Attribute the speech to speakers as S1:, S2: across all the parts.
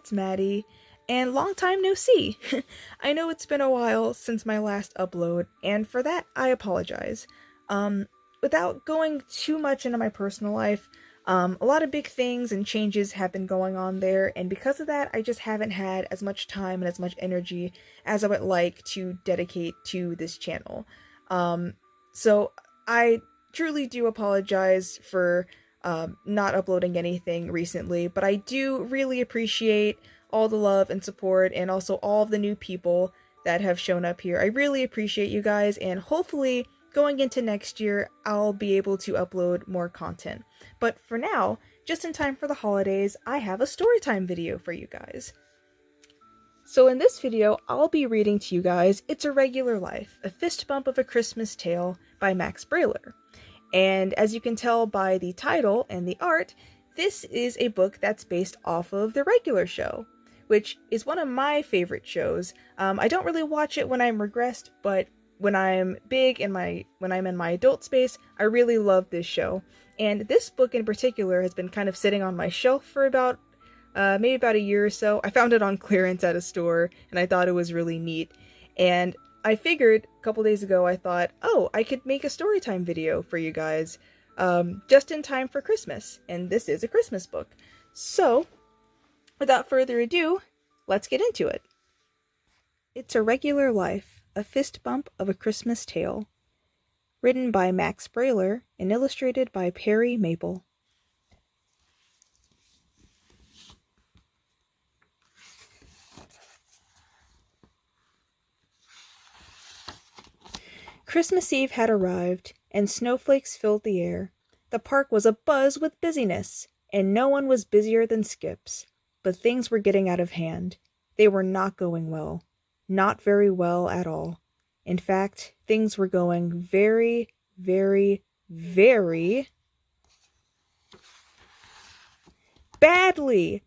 S1: it's Maddie, and long time no see. I know it's been a while since my last upload, and for that, I apologize. Um, Without going too much into my personal life, a lot of big things and changes have been going on there, and because of that, I just haven't had as much time and as much energy as I would like to dedicate to this channel. So I truly do apologize for not uploading anything recently, but I do really appreciate all the love and support and also all of the new people that have shown up here. I really appreciate you guys, and hopefully going into next year, I'll be able to upload more content. But for now, just in time for the holidays, I have a storytime video for you guys. So in this video, I'll be reading to you guys It's a Regular Life, A Fist Bump of a Christmas Tale by Max Brailer. And as you can tell by the title and the art, this is a book that's based off of The Regular Show, which is one of my favorite shows. I don't really watch it when I'm regressed, but when I'm big in when I'm in my adult space, I really love this show. And this book in particular has been kind of sitting on my shelf for about maybe about a year or so. I found it on clearance at a store, and I thought it was really neat. And I figured a couple days ago, I thought, oh, I could make a storytime video for you guys just in time for Christmas. And this is a Christmas book. So, without further ado, let's get into it. It's a Regular Life, A Fist Bump of a Christmas Tale. Written by Max Brailer and illustrated by Perry Maple. Christmas Eve had arrived, and snowflakes filled the air. The park was abuzz with busyness, and no one was busier than Skips. But things were getting out of hand. They were not going well. Not very well at all. In fact, things were going very, very, very badly.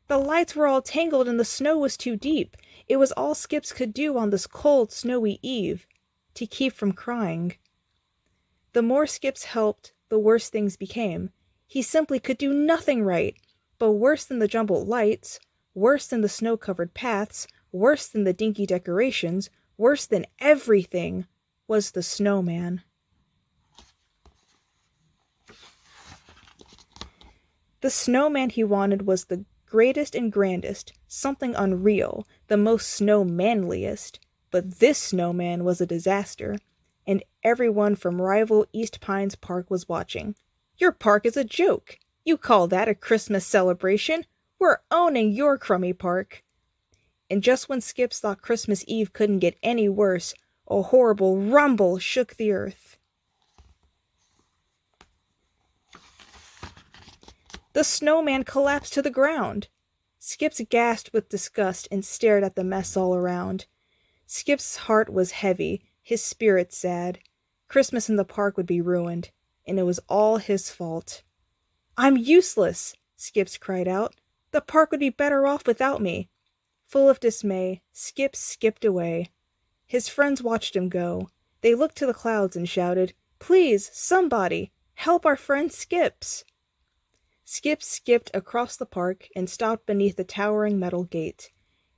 S1: The lights were all tangled and the snow was too deep. It was all Skips could do on this cold, snowy eve to keep from crying. The more Skips helped, the worse things became. He simply could do nothing right. But worse than the jumbled lights, worse than the snow-covered paths, worse than the dinky decorations, worse than everything, was the snowman. The snowman he wanted was the greatest and grandest, something unreal, the most snowmanliest. But this snowman was a disaster, and everyone from rival East Pines Park was watching. Your park is a joke. You call that a Christmas celebration? We're owning your crummy park. And just when Skips thought Christmas Eve couldn't get any worse, a horrible rumble shook the earth. The snowman collapsed to the ground. Skips gasped with disgust and stared at the mess all around. Skip's heart was heavy, his spirit sad. Christmas in the park would be ruined, and it was all his fault. "I'm useless!" Skips cried out. "The park would be better off without me." Full of dismay, Skips skipped away. His friends watched him go. They looked to the clouds and shouted, "Please, somebody, help our friend Skips!" Skips skipped across the park and stopped beneath the towering metal gate.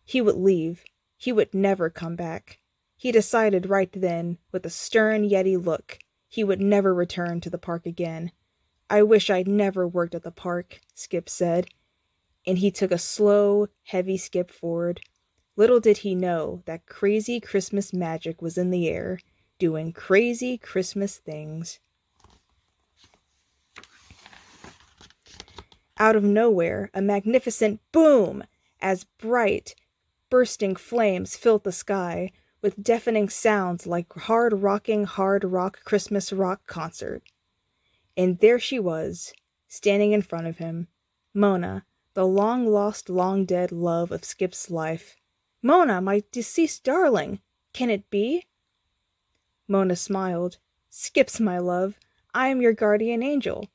S1: He would leave. He would never come back. He decided right then, with a stern Yeti look, he would never return to the park again. "I wish I'd never worked at the park," Skip said, and he took a slow, heavy skip forward. Little did he know that crazy Christmas magic was in the air, doing crazy Christmas things. Out of nowhere, a magnificent boom, as bright, bursting flames filled the sky, with deafening sounds like hard-rocking hard rock Christmas rock concert. And there she was, standing in front of him, Mona, the long-lost, long-dead love of Skip's life. "Mona, my deceased darling! Can it be?" Mona smiled. "Skips, my love, I am your guardian angel."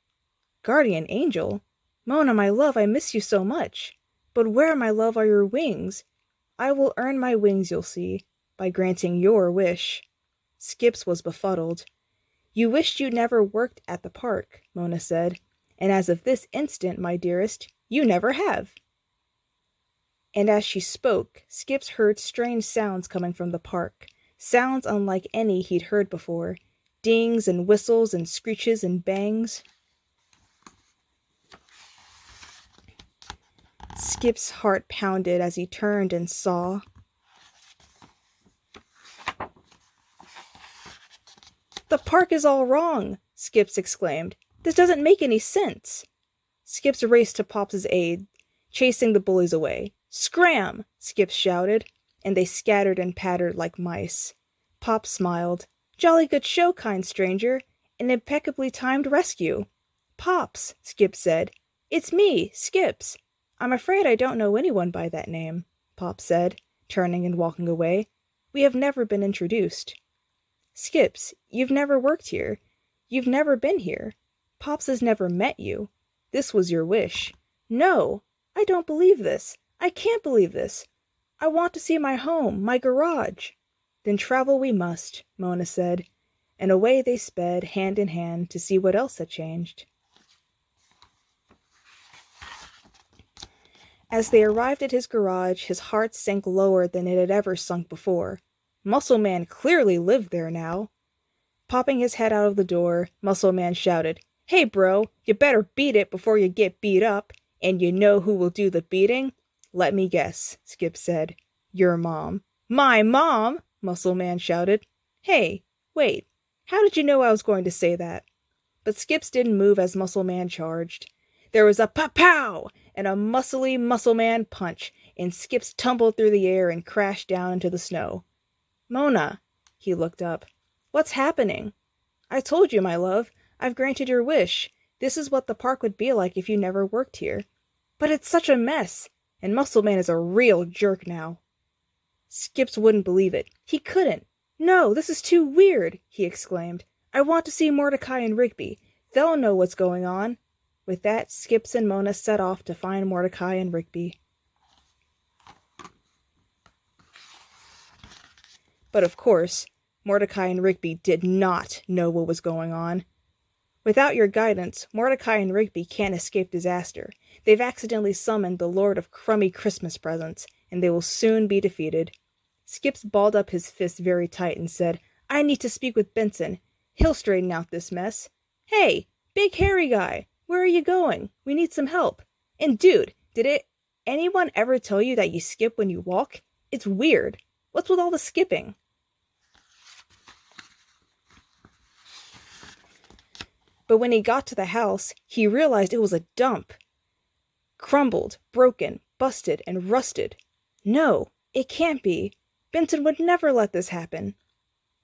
S1: "Guardian angel? Mona, my love, I miss you so much. But where, my love, are your wings? I will earn my wings, you'll see, by granting your wish." Skips was befuddled. "You wished you never worked at the park," Mona said, "and as of this instant, my dearest, you never have." And as she spoke, Skips heard strange sounds coming from the park, sounds unlike any he'd heard before, dings and whistles and screeches and bangs. Skip's heart pounded as he turned and saw. "The park is all wrong!" Skips exclaimed. "This doesn't make any sense!" Skips raced to Pop's aid, chasing the bullies away. "Scram!" Skips shouted, and they scattered and pattered like mice. Pop smiled. "Jolly good show, kind stranger. An impeccably timed rescue." "Pops," Skips said. "It's me, Skips." "I'm afraid I don't know anyone by that name," Pop said, turning and walking away. "We have never been introduced." "Skips, you've never worked here. You've never been here. Pops has never met you. This was your wish." "No! I don't believe this. I can't believe this. I want to see my home, my garage." "Then travel we must," Mona said, and away they sped, hand in hand, to see what else had changed. As they arrived at his garage, his heart sank lower than it had ever sunk before. Muscle Man clearly lived there now. Popping his head out of the door, Muscle Man shouted, "Hey, bro, you better beat it before you get beat up. And you know who will do the beating?" "Let me guess," Skip said. "Your mom." "My mom?" Muscle Man shouted. "Hey, wait, how did you know I was going to say that?" But Skips didn't move as Muscle Man charged. There was a pow-pow and a muscly Muscle Man punch, and Skips tumbled through the air and crashed down into the snow. "Mona," he looked up. "What's happening?" "I told you, my love. I've granted your wish. This is what the park would be like if you never worked here." "But it's such a mess, and Muscle Man is a real jerk now." Skips wouldn't believe it. He couldn't. "No, this is too weird," he exclaimed. "I want to see Mordecai and Rigby. They'll know what's going on." With that, Skips and Mona set off to find Mordecai and Rigby. But of course, Mordecai and Rigby did not know what was going on. Without your guidance, Mordecai and Rigby can't escape disaster. They've accidentally summoned the Lord of Crummy Christmas Presents, and they will soon be defeated. Skips balled up his fist very tight and said, "I need to speak with Benson. He'll straighten out this mess." "Hey, big hairy guy, where are you going? We need some help. And dude, anyone ever tell you that you skip when you walk? It's weird. What's with all the skipping?" But when he got to the house, he realized it was a dump. Crumbled, broken, busted, and rusted. No, it can't be. Benson would never let this happen.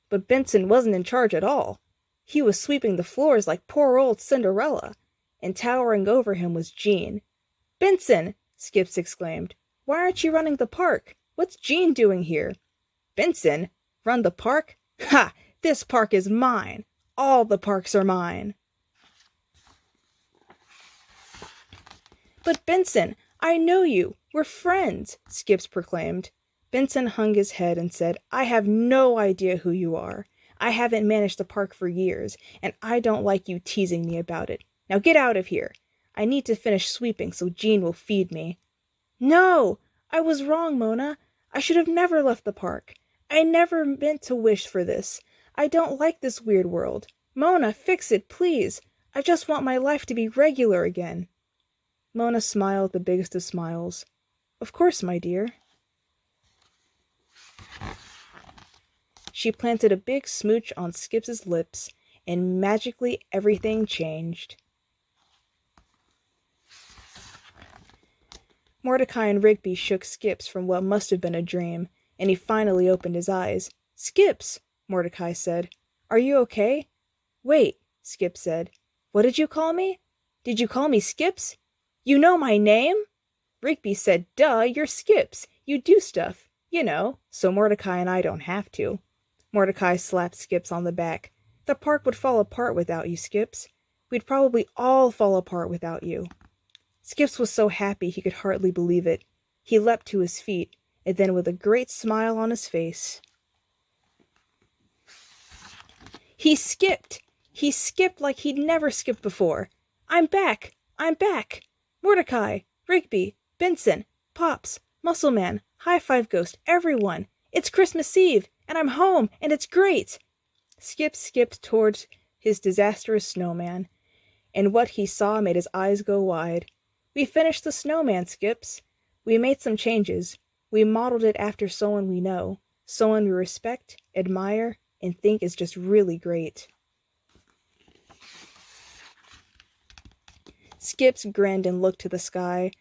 S1: But Benson wasn't in charge at all. He was sweeping the floors like poor old Cinderella, and towering over him was Jean. "Benson!" Skips exclaimed. "Why aren't you running the park? What's Jean doing here?" "Benson? Run the park? Ha! This park is mine! All the parks are mine!" "But Benson, I know you. We're friends," Skips proclaimed. Benson hung his head and said, "I have no idea who you are. I haven't managed the park for years, and I don't like you teasing me about it. Now get out of here. I need to finish sweeping so Jean will feed me." "No! I was wrong, Mona. I should have never left the park. I never meant to wish for this. I don't like this weird world. Mona, fix it, please. I just want my life to be regular again." Mona smiled the biggest of smiles. "Of course, my dear." She planted a big smooch on Skip's lips, and magically everything changed. Mordecai and Rigby shook Skips from what must have been a dream, and he finally opened his eyes. "Skips," Mordecai said. "Are you okay?" "Wait," Skips said. "What did you call me? Did you call me Skips? You know my name?" Rigby said, "Duh, you're Skips. You do stuff, you know, so Mordecai and I don't have to." Mordecai slapped Skips on the back. "The park would fall apart without you, Skips. We'd probably all fall apart without you." Skips was so happy he could hardly believe it. He leapt to his feet, and then with a great smile on his face, he skipped! He skipped like he'd never skipped before. "I'm back! I'm back! Mordecai! Rigby! Benson! Pops! Muscle Man, High Five Ghost, everyone! It's Christmas Eve, and I'm home, and it's great! Skip skipped towards his disastrous snowman, and what he saw made his eyes go wide. We finished the snowman, Skips. We made some changes. We modeled it after someone we know, someone we respect, admire, and think is just really great. Skips grinned and looked to the sky.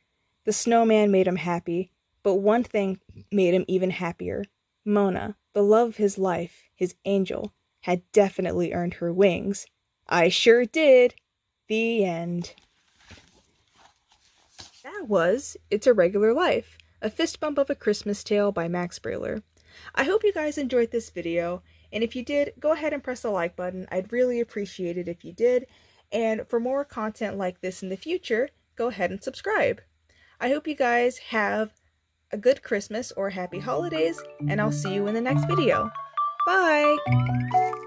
S1: The snowman made him happy, but one thing made him even happier. Mona, the love of his life, his angel, had definitely earned her wings. I sure did. The end. That was It's a Regular Life, a fist bump of a Christmas Tale by Max Brailer. I hope you guys enjoyed this video, and if you did, go ahead and press the like button. I'd really appreciate it if you did. And for more content like this in the future, go ahead and subscribe. I hope you guys have a good Christmas or happy holidays, and I'll see you in the next video. Bye!